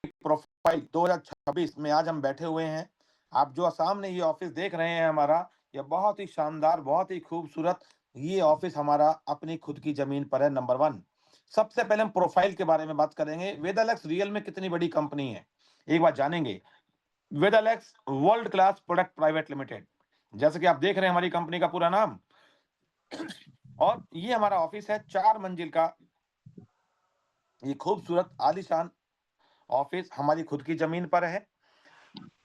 Profile 2026 में आज हम बैठे हुए हैं। आप जो सामने ये ऑफिस देख रहे हैं हमारा, ये बहुत ही शानदार, बहुत ही खूबसूरत ये ऑफिस हमारा अपनी खुद की ज़मीन पर है, नंबर 1। सबसे पहले हम प्रोफाइल के बारे में बात करेंगे। वेदालेक्स रियल में कितनी बड़ी कंपनी है, एक बार जानेंगे। Vedalex world class product private limited, जैसे कि आप देख रहे हैं हमारी कंपनी का पूरा नाम। और ये हमारा ऑफिस है 4 मंजिल का, ये खूबसूरत आलीशान ऑफिस हमारी खुद की ज़मीन पर है।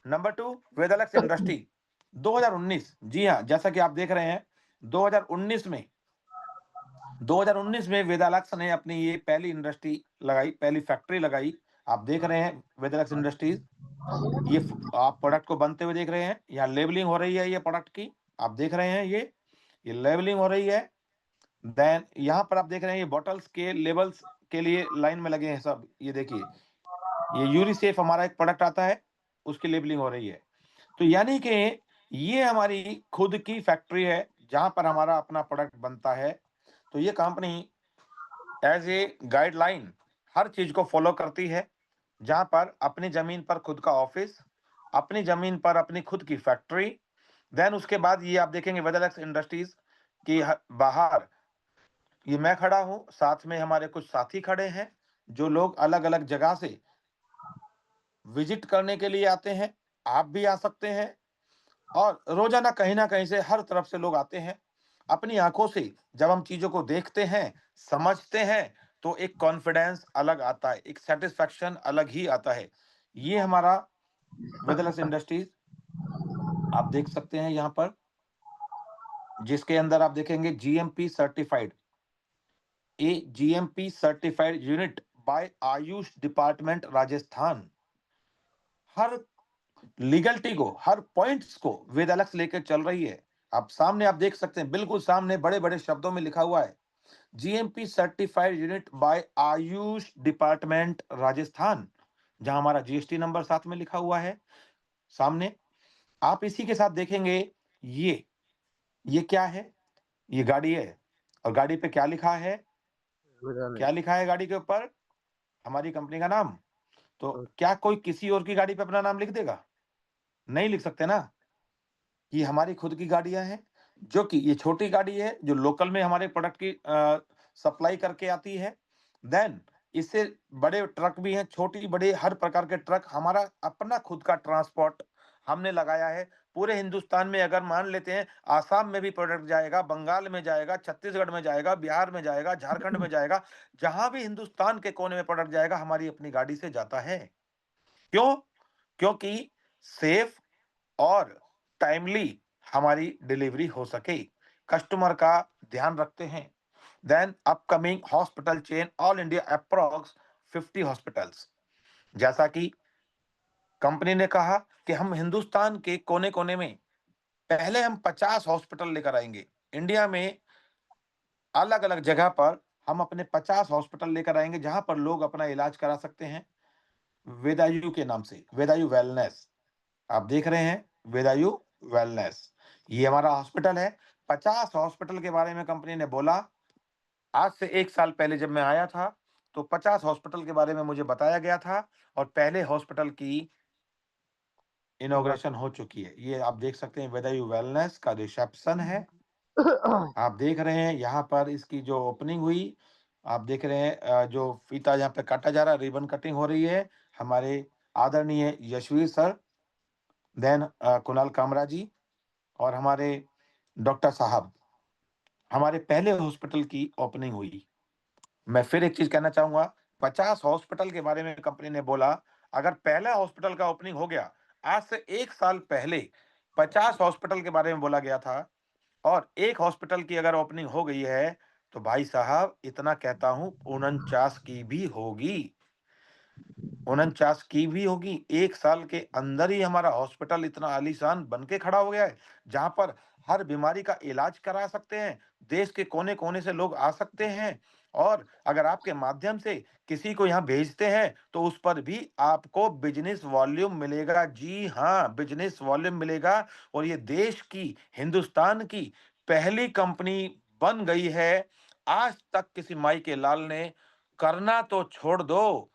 नंबर 2, वेदालेक्स इंडस्ट्री 2019, जी हाँ, जैसा कि आप देख रहे हैं 2019 में 2019 में वेदालेक्स ने अपनी ये पहली इंडस्ट्री लगाई, पहली फैक्ट्री लगाई। आप देख रहे हैं वेदालेक्स इंडस्ट्रीज, ये आप प्रोडक्ट को बनते हुए देख रहे हैं, यहाँ लेबलिंग हो रही है ये प्रोडक्ट की, आप देख रहे हैं ये लेबलिंग हो रही है। देन यहाँ पर आप देख रहे हैं ये बॉटल्स के लेबल्स के लिए लाइन में लगे हैं सब, ये देखिए, ये यूनिसेफ हमारा एक प्रोडक्ट आता है, उसकी लेबलिंग हो रही है। तो यानी कि ये हमारी खुद की फैक्ट्री है, जहाँ पर हमारा अपना प्रोडक्ट बनता है। तो ये कंपनी एज़ ए गाइडलाइन हर चीज़ को फ़ॉलो करती है, जहाँ पर अपनी ज़मीन पर खुद का ऑफ़िस, अपनी ज़मीन पर अपनी खुद की फैक्ट्री। देन उसके बाद ये आप देखेंगे वेदरलेक्स इंडस्ट्रीज़ की बाहर ये मैं खड़ा हूँ, साथ में हमारे कुछ साथी खड़े हैं, जो लोग अलग-अलग जगह से विज़िट करने के लिए आते हैं। आप भी आ सकते हैं। और रोजाना कहीं न कहीं से हर तरफ से लोग आते हैं। अपनी आँखों से जब हम चीज़ों को देखते हैं, समझते हैं, तो एक कॉन्फिडेंस अलग आता है, एक सैटिस्फैक्शन अलग ही आता है। ये हमारा वेदरलेस इंडस्ट्रीज़ आप देख सकते हैं यहाँ पर, जिसके अंदर आप देखेंगे GMP certified, a GMP certified unit by Ayush department Rajasthan. हर लीगलिटी को, हर पॉइंट्स को वेदालक्स लेकर चल रही है। आप देख सकते हैं, बिल्कुल सामने बड़े-बड़े शब्दों में लिखा हुआ है, GMP certified unit by Ayush department Rajasthan, जहां हमारा जीएसटी नंबर साथ में लिखा हुआ है सामने। आप इसी के साथ देखेंगे ये ये क्या है? ये गाड़ी है, और गाड़ी पे क्या लिखा है? पता नहीं। क्या लिखा है गाड़ी के ऊपर? हमारी कंपनी का नाम। तो क्या कोई किसी और की गाड़ी पे अपना नाम लिख देगा? नहीं लिख सकते ना। ये हमारी खुद की गाड़ियाँ हैं, जो कि ये छोटी गाड़ी है, जो लोकल में हमारे प्रोडक्ट की सप्लाई करके आती है। देन इससे बड़े ट्रक भी हैं, छोटी-बड़े हर प्रकार के ट्रक, हमारा अपना खुद का ट्रांसपोर्ट हमने लगाया है। पूरे हिंदुस्तान में अगर मान लेते हैं, आसाम में भी प्रोडक्ट जाएगा, बंगाल में जाएगा, छत्तीसगढ़ में जाएगा, बिहार में जाएगा, झारखंड में जाएगा, जहाँ भी हिंदुस्तान के कोने में प्रोडक्ट जाएगा, हमारी अपनी गाड़ी से जाता है। क्यों? क्योंकि सेफ और टाइमली हमारी डिलीवरी हो सके, कस्टमर का ध्यान रखते हैं। Then upcoming hospital chain all India approx 50 hospitals, जैसा कि कंपनी ने कहा कि हम हिंदुस्तान के कोने-कोने में पहले हम 50 हॉस्पिटल लेकर आएँगे। इंडिया में अलग-अलग जगह पर हम अपने 50 हॉस्पिटल लेकर आएँगे, जहाँ पर लोग अपना इलाज करा सकते हैं, वेदायु के नाम से, वेदायु वेलनेस। आप देख रहे हैं वेदायु वेलनेस, ये हमारा हॉस्पिटल है। 50 हॉस्पिटल के बारे में कंपनी ने बोला। आज से 1 साल पहले जब मैं आया था, तो 50 हॉस्पिटल के बारे में मुझे बताया गया था, और पहले हॉस्पिटल की बात इनॉग्रेशन हो चुकी है। ये आप देख सकते हैं वेदायु वेलनेस का रिसेप्शन है। आप देख रहे हैं यहाँ पर इसकी जो ओपनिंग हुई, आप देख रहे हैं जो फीता यहाँ पे काटा जा रहा है, रिबन कटिंग हो रही है, हमारे आदरणीय यशवीर सर, देन कुणाल कामरा जी, और हमारे डॉक्टर साहब, हमारे पहले हॉस्पिटल की ओपनिंग हुई। मैं फिर एक चीज़ कहना चाहूँगा, 50 हॉस्पिटल के बारे में कंपनी ने बोला, अगर पहला हॉस्पिटल का ओपनिंग हो गया, आज से 1 साल पहले 50 हॉस्पिटल के बारे में बोला गया था, और एक हॉस्पिटल की अगर ओपनिंग हो गई है, तो भाई साहब इतना कहता हूँ 49 की भी होगी। 49 की भी होगी। 1 साल के अंदर ही हमारा हॉस्पिटल इतना आलीशान बन के खड़ा हो गया है, जहाँ पर हर बीमारी का इलाज करा सकते हैं। देश के कोने-कोने से लोग आ सकते हैं, और अगर आपके माध्यम से किसी को यहाँ भेजते हैं, तो उस पर भी आपको बिज़नेस वॉल्यूम मिलेगा। जी हाँ, बिज़नेस वॉल्यूम मिलेगा, और ये देश की, हिंदुस्तान की पहली कंपनी बन गई है। आज तक किसी माई के लाल ने करना तो छोड़ दो,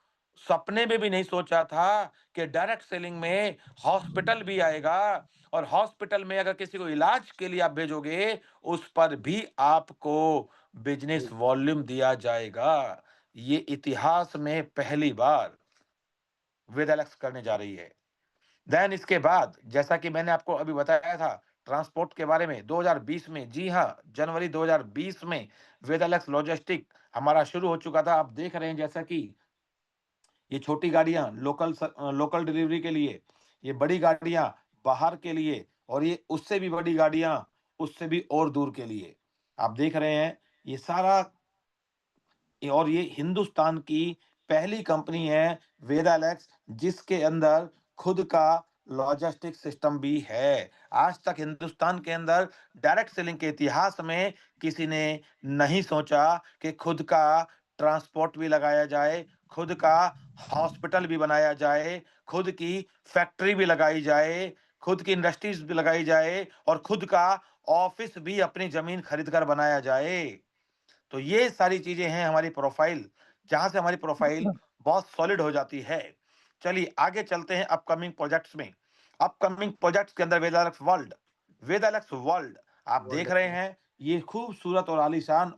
सपने में भी नहीं सोचा था कि डायरेक्ट सेलिंग में हॉस्पिटल भी आएगा, और हॉस्पिटल में अगर किसी को इलाज के लिए आप भेजोगे, उस पर भी आपको बिज़नेस जी, वॉल्यूम दिया जाएगा। ये इतिहास में पहली बार वेदालेक्स करने जा रही है। देन इसके बाद जैसा कि मैंने आपको अभी बताया था ट्रांसपोर्ट के बारे में 2020 में, जी हाँ, जनवरी 2020 में वेदालेक्स लॉजिस्टिक हमारा शुरू हो चुका था। आप देख रहे हैं जैसा कि ये छोटी गाड़ियाँ लोकल डिलीवरी के लिए, ये बड़ी गाड़ियाँ बाहर के लिए, और ये उससे भी बड़ी गाड़ियाँ उससे भी और दूर के लिए। आप देख रहे हैं ये सारा, और ये हिंदुस्तान की पहली कंपनी है वेदालेक्स जिसके अंदर खुद का लॉजिस्टिक सिस्टम भी है। आज तक हिंदुस्तान के अंदर डायरेक्ट सेलिंग के इतिहास में किसी ने नहीं सोचा कि खुद का ट्रांसपोर्ट भी लगाया जाए, खुद का हॉस्पिटल भी बनाया जाए, खुद की फैक्ट्री भी लगाई जाए, खुद की इंडस्ट्रीज भी लगाई जाए, और खुद का ऑफिस भी अपनी जमीन खरीद कर बनाया जाए। तो ये सारी चीज़ें हैं हमारी प्रोफ़ाइल, जहाँ से हमारी प्रोफ़ाइल बहुत सॉलिड हो जाती है। चलिए आगे चलते हैं अपकमिंग प्रोजेक्ट्स में। अपकमिंग प्रोजेक्ट्स के अंदर वेदालक्स वर्ल्ड आप वर्ल्ड देख रहे हैं, ये खूबसूरत और आलीशान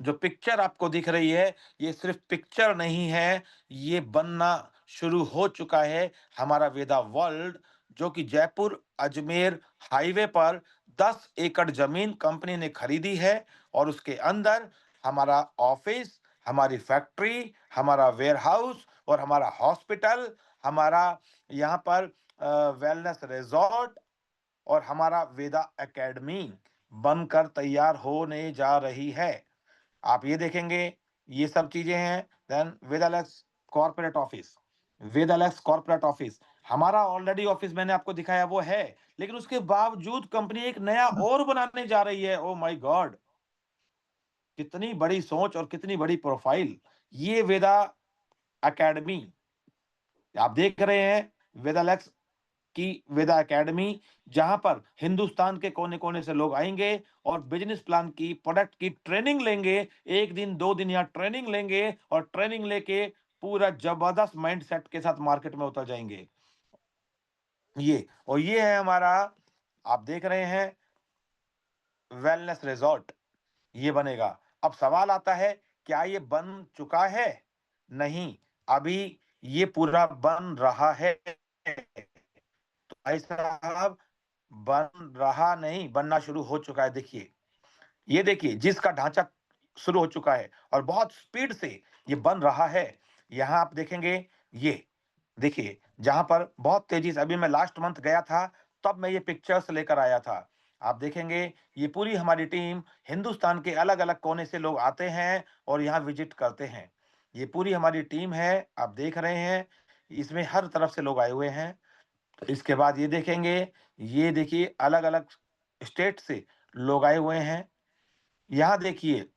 जो पिक्चर आपको दिख रही है, ये सिर्फ पिक्चर नहीं है, ये बनना शुरू हो चुका है हमारा वेदा वर्ल्ड, जो कि जयपुर अजमेर हाईवे पर 10 एकड़ जमीन कंपनी ने खरीदी है, और उसके अंदर हमारा ऑफिस, हमारी फैक्ट्री, हमारा वेयरहाउस और हमारा हॉस्पिटल, हमारा यहाँ पर वेलनेस रिजॉर्ट और हमारा वेदा एकेडमी बनकर तैयार होने जा रही है। आप ये देखेंगे, ये सब चीज़ें हैं। देन वेदालेक्स कॉर्पोरेट ऑफिस, हमारा ऑलरेडी ऑफिस मैंने आपको दिखाया वो है, लेकिन उसके बावजूद कंपनी एक नया और बनाने जा रही है। Oh my God! कितनी बड़ी सोच और कितनी बड़ी प्रोफाइल! ये वेदा एकेडमी आप देख रहे हैं, वेदालेक्स की वेदा एकेडमी, जहां पर हिंदुस्तान के कोने-कोने से लोग आएँगे और बिज़नेस प्लान की, प्रोडक्ट की ट्रेनिंग लेंगे। 1 दिन, 2 दिन यहाँ ट्रेनिंग लेंगे, और ट्रेनिंग लेके पूरा ज़बरदस्त माइंडसेट के साथ मार्केट में उतर जाएँगे। ये है हमारा, आप देख रहे हैं, वेलनेस रिज़ॉर्ट, ये बनेगा। अब सवाल आता है, क्या ये बन चुका है? नहीं, अभी ये पूरा बन रहा है। तो भाई साहब, बन रहा नहीं, बनना शुरू हो चुका है। देखिए, ये देखिए जिसका ढांचा शुरू हो चुका है और बहुत स्पीड से ये बन रहा है। यहाँ आप देखेंगे, ये देखिए, जहाँ पर बहुत तेज़ी से, अभी मैं लास्ट मंथ गया था, तब मैं ये पिक्चर्स लेकर आया था। आप देखेंगे, ये पूरी हमारी टीम, हिंदुस्तान के अलग-अलग कोने से लोग आते हैं और यहाँ विज़िट करते हैं। ये पूरी हमारी टीम है, आप देख रहे हैं, इसमें हर तरफ से लोग आए हुए हैं। इसके बाद ये देखेंगे, ये देखिए अलग-अलग स्टेट से लोग आए हुए हैं। यहाँ देखिए,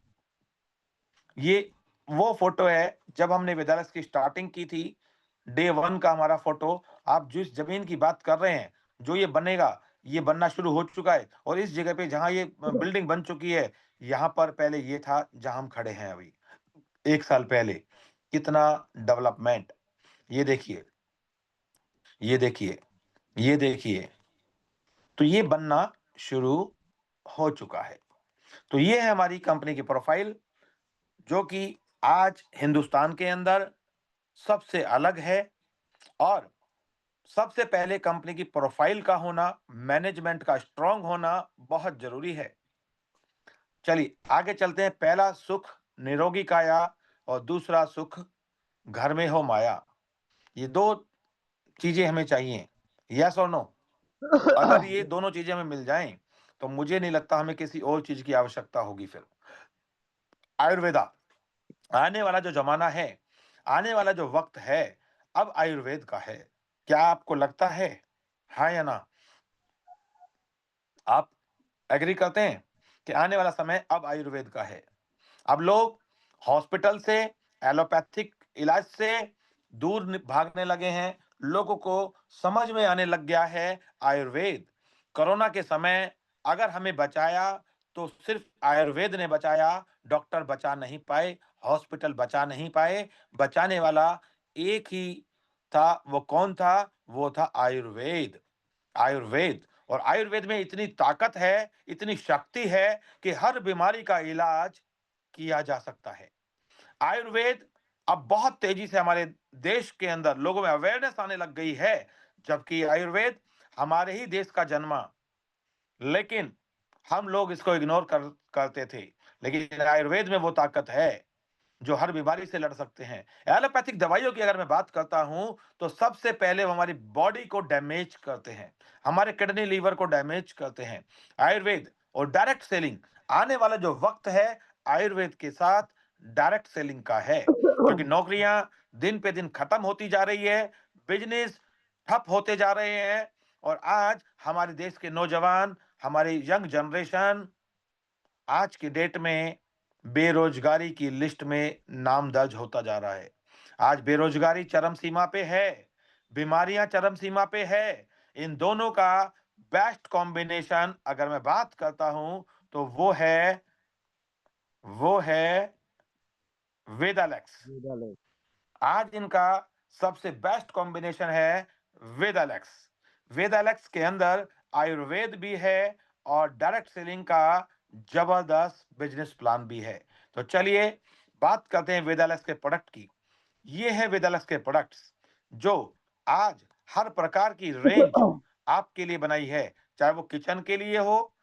ये वो फ़ोटो है जब हमने विद्यालय की स्टार्टिंग की थी, डे 1 का हमारा फ़ोटो। आप जिस ज़मीन की बात कर रहे हैं, जो ये बनेगा, ये बनना शुरू हो चुका है, और इस जगह पे जहाँ ये बिल्डिंग बन चुकी है, यहाँ पर पहले ये था जहाँ हम खड़े हैं अभी, 1 साल पहले। कितना डेवलपमेंट! ये देखिए, ये देखिए, ये देखिए। तो ये बनना शुरू हो चुका है। तो ये है हमारी कंपनी की प्रोफाइल, जो कि आज हिंदुस्तान के अंदर सबसे अलग है, और सबसे पहले कंपनी की प्रोफाइल का होना, मैनेजमेंट का स्ट्रांग होना बहुत जरूरी है। चलिए आगे चलते हैं। पहला सुख निरोगी काया, और दूसरा सुख घर में हो माया। ये दो चीजें हमें चाहिए, यस और नो। अगर ये दोनों चीजें हमें मिल जाएं, तो मुझे नहीं लगता हमें किसी और चीज की आवश्यकता होगी फिर। आयुर्वेदा, आने वाला जो ज़माना है, आने वाला जो वक़्त है, अब आयुर्वेद का है। क्या आपको लगता है? हाँ या ना? आप एग्री करते हैं कि आने वाला समय अब आयुर्वेद का है? अब लोग हॉस्पिटल से, एलोपैथिक इलाज से दूर भागने लगे हैं। लोगों को समझ में आने लग गया है आयुर्वेद। कोरोना के समय अगर हमें बचाया, तो सिर्फ आयुर्वेद ने बचाया। डॉक्टर बचा नहीं पाए, हॉस्पिटल बचा नहीं पाए। बचाने वाला एक ही था, वो कौन था? वो था आयुर्वेद। आयुर्वेद, और आयुर्वेद में इतनी ताकत है, इतनी शक्ति है कि हर बीमारी का इलाज किया जा सकता है। आयुर्वेद अब बहुत तेजी से हमारे देश के अंदर लोगों में अवेयरनेस आने लग गई है, जबकि आयुर्वेद हमारे ही देश का जन्मा, लेकिन हम लोग इसको इग्नोर करते थे। लेकिन आयुर्वेद में वो ताकत है जो हर बीमारी से लड़ सकते हैं। एलोपैथिक दवाइयों की अगर मैं बात करता हूं, तो सबसे पहले वो हमारी बॉडी को डैमेज करते हैं, हमारे किडनी लीवर को डैमेज करते हैं। आयुर्वेद और डायरेक्ट सेलिंग, आने वाला जो वक्त है आयुर्वेद के साथ डायरेक्ट सेलिंग का है, क्योंकि नौकरियां दिन पे दिन खत्म होती जा रही है, बिजनेस ठप होते जा रहे हैं, और आज हमारे देश के नौजवान, हमारी यंग जनरेशन आज की डेट में बेरोजगारी की लिस्ट में नाम दर्ज होता जा रहा है। आज बेरोजगारी चरम सीमा पे है, बीमारियां चरम सीमा पे है। इन दोनों का बेस्ट कॉम्बिनेशन अगर मैं बात करता हूं, तो वो है वेदालेक्स। विद्यालय। आज इनका सबसे बेस्ट कॉम्बिनेशन है वेदालेक्स। वेदालेक्स के अंदर आयुर्वेद भी है और डायरेक्ट सेलिंग का जबरदस्त बिजनेस प्लान भी है। तो चलिए बात करते हैं वेदालेक्स के प्रोडक्ट की। ये है वेदालेक्स के प्रोडक्ट्स जो आज हर प्रकार की रेंज आपके लिए बनाई है, चाहे वो किचन के लिए हो,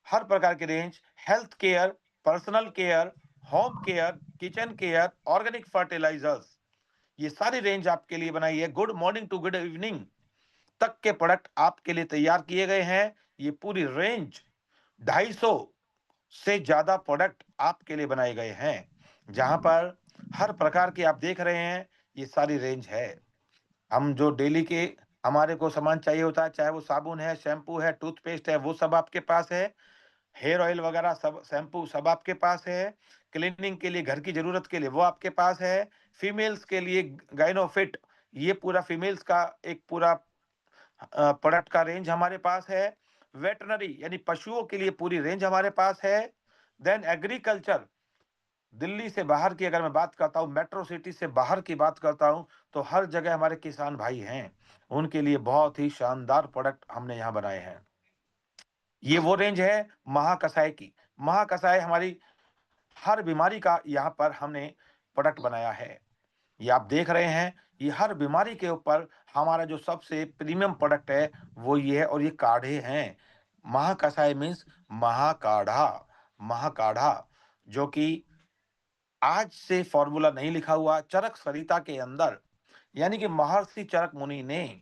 हर प्रकार की range, health care, personal care, home care, kitchen care, organic fertilizers, ये सारी रेंज आपके लिए बनाई है। Good morning to good evening तक के प्रोडक्ट आपके लिए तैयार किए गए हैं। ये पूरी रेंज 250 से ज्यादा प्रोडक्ट आपके लिए बनाए गए हैं, जहां पर हर प्रकार की आप देख रहे हैं ये सारी रेंज है। हम जो डेली के हमारे को सामान चाहिए होता है, चाहे वो साबुन है, शैम्पू है, टूथपेस्ट है, वो सब आपके पास है। हेयर ऑयल वगैरह सब, शैम्पू सब आपके पास है। क्लीनिंग के लिए, घर की जरूरत के लिए वो आपके पास है। फीमेल्स के लिए गाइनोफिट, ये पूरा फीमेल्स का एक पूरा प्रोडक्ट का रेंज हमारे पास है। वेटनरी यानी पशुओं के लिए पूरी रेंज हमारे पास है। देन एग्रीकल्चर, दिल्ली से बाहर की अगर मैं बात करता हूँ, मेट्रो सिटी से बाहर की बात करता हूँ, तो हर जगह हमारे किसान भाई हैं, उनके लिए बहुत ही शानदार प्रोडक्ट हमने यहाँ बनाए हैं। ये वो रेंज है महाकसाय की। महाकसाय हमारी हर बीमारी का यहाँ पर हमने प्रोडक्ट बनाया है। ये आप देख रहे हैं, ये हर बीमारी के ऊपर हमारा जो सबसे प्रीमियम प्रोडक्ट है वो ये है, और ये काढ़े हैं। महाकसाय मीन्स महाकाढ़ा। महाकाढ़ा जो कि आज से फॉर्मूला नहीं लिखा हुआ, चरक संहिता के अंदर, यानी कि महर्षि चरक मुनि ने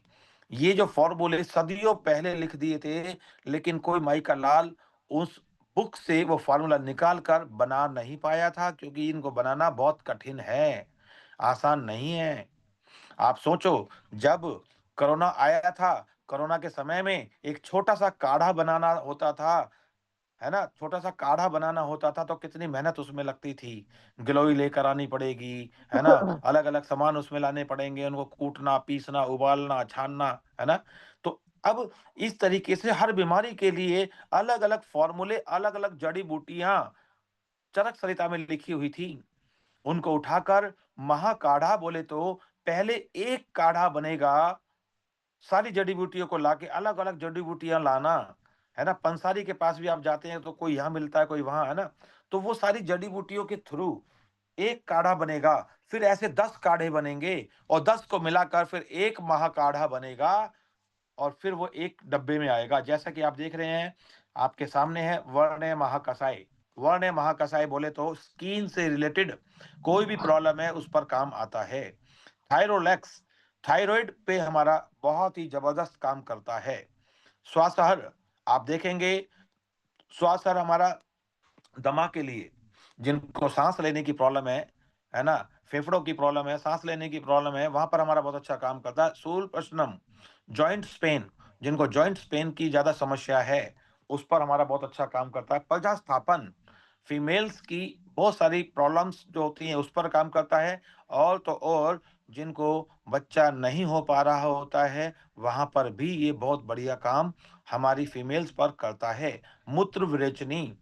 ये जो फॉर्मूले सदियों पहले लिख दिए थे, लेकिन कोई माई का लाल उस बुक से वो फॉर्मूला निकाल कर बना नहीं पाया था, क्योंकि इनको बनाना बहुत कठिन है, आसान नहीं है। आप सोचो, जब कोरोना आया था, कोरोना के समय में एक छोटा सा काढ़ा बनाना होता था, है ना? छोटा-सा काढ़ा बनाना होता था, तो कितनी मेहनत उसमें लगती थी। गिलोय लेकर आनी पड़ेगी, है ना? अलग-अलग सामान उसमें लाने पड़ेंगे, उनको कूटना, पीसना, उबालना, छानना, है ना? तो अब इस तरीके से हर बीमारी के लिए अलग-अलग फ़ॉर्मूले, अलग-अलग जड़ी-बूटियाँ चरक संहिता में लिखी हुई थी। उनको उठाकर महाकाढ़ा बोले, तो पहले एक काढ़ा बनेगा, सारी जड़ी-बूटियों को लाके अलग-अलग जड़ी-बूटियाँ लाना, है ना? पंसारी के पास भी आप जाते हैं तो कोई यहाँ मिलता है, कोई वहाँ, है ना? तो वो सारी जड़ी-बूटियों के थ्रू एक काढ़ा बनेगा, फिर ऐसे 10 काढ़े बनेंगे और 10 को मिलाकर फिर एक महाकाढ़ा बनेगा, और फिर वो एक डब्बे में आएगा। जैसा कि आप देख रहे हैं, आपके सामने है वर्ण्य महाकसाय। वर्ण्य महाकसाय बोले तो स्किन से रिलेटेड कोई भी प्रॉब्लम है उस पर काम आता है। थायरोलेक्स, थायराइड पे हमारा बहुत ही जबरदस्त काम करता है। स्वास्थ्य, आप देखेंगे, स्वास्थ्य हमारा दमा के लिए, जिनको सांस लेने की प्रॉब्लम है ना? फेफड़ों की प्रॉब्लम है, सांस लेने की प्रॉब्लम है, वहां पर हमारा बहुत अच्छा काम करता है। शूलपश्नम, जॉइंट्स पेन, जिनको जॉइंट्स पेन की ज्यादा समस्या है, उस पर हमारा बहुत अच्छा काम करता है। प्रजास्थापन, फीमेल्स की बहुत सारी प्रॉब्लम्स जो होती हैं उस पर काम करता है। और तो और, जिनको बच्चा नहीं हो पा रहा होता है, वहां पर भी ये बहुत बढ़िया काम हमारी फीमेल्स पर करता है। मूत्र विरेचनी,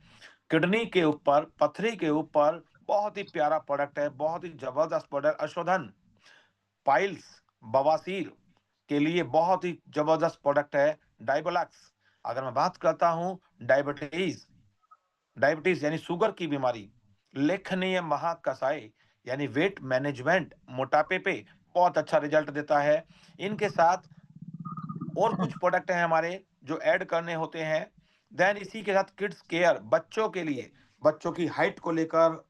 किडनी के ऊपर, पथरी के ऊपर बहुत ही प्यारा प्रोडक्ट है, बहुत ही जबरदस्त प्रोडक्ट। अशोधन, पाइल्स, बवासीर के लिए बहुत ही जबरदस्त प्रोडक्ट है डाइबोलैक्स। अगर मैं बात करता हूं डायबिटीज डायबिटीज यानी शुगर की बीमारी, लेखनीय महाकसाय यानी वेट मैनेजमेंट, मोटापे पे बहुत अच्छा रिजल्ट देता है। इनके साथ और कुछ प्रोडक्ट हैं हमारे जो ऐड करने होते हैं। देन इसी के साथ किड्स केयर, बच्चों के लिए, बच्चों की हाइट को लेकर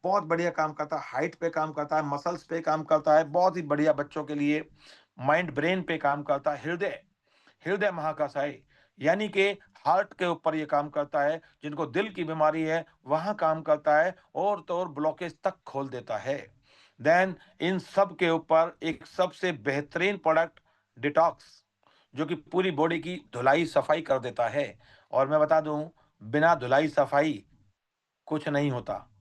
बहुत बढ़िया काम करता है, हाइट पे काम करता है, मसल्स पे काम करता है, बहुत ही बढ़िया बच्चों के लिए। माइंड ब्रेन पे काम करता है। हृदय हृदय महाकसाय यानी कि हार्ट के ऊपर ये काम करता है, जिनको दिल की बीमारी है वहां काम करता है, और तो और ब्लॉकेज तक खोल देता है। देन इन सब के ऊपर एक सबसे बेहतरीन प्रोडक्ट डिटॉक्स, जो कि पूरी बॉडी की धुलाई सफाई कर देता है। और मैं बता दूं, बिना धुलाई सफाई कुछ नहीं होता।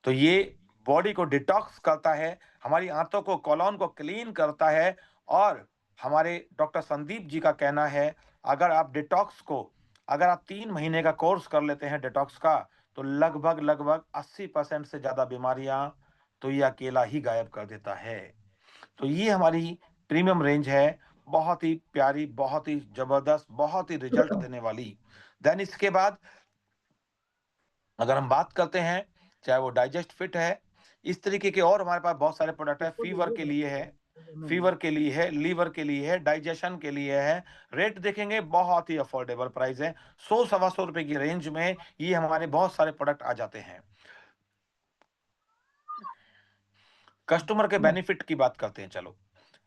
तो ये बॉडी को डिटॉक्स करता है, हमारी आंतों को, कोलोन को क्लीन करता है। और हमारे डॉक्टर संदीप जी का कहना है, अगर आप डिटॉक्स को, अगर आप 3 महीने का कोर्स कर लेते हैं डिटॉक्स का, तो लगभग लगभग 80% से ज्यादा बीमारियां तो ये अकेला ही गायब कर देता है। तो ये हमारी प्रीमियम रेंज है, बहुत ही प्यारी, बहुत ही जबरदस्त, बहुत ही रिजल्ट देने वाली। देन इसके बाद अगर हम बात करते हैं, चाहे वो डाइजेस्ट फिट है, इस तरीके के और हमारे पास बहुत सारे प्रोडक्ट है। इसको फीवर लीजिए के ना, लिए है, नहीं, फीवर के लिए है, लीवर के लिए है, डाइजेशन के लिए है। रेट देखेंगे बहुत ही अफोर्डेबल प्राइस है, 100 सवा 100 रुपए की रेंज में ये हमारे बहुत सारे प्रोडक्ट आ जाते हैं। कस्टमर के बेनिफिट की बात करते हैं, चलो।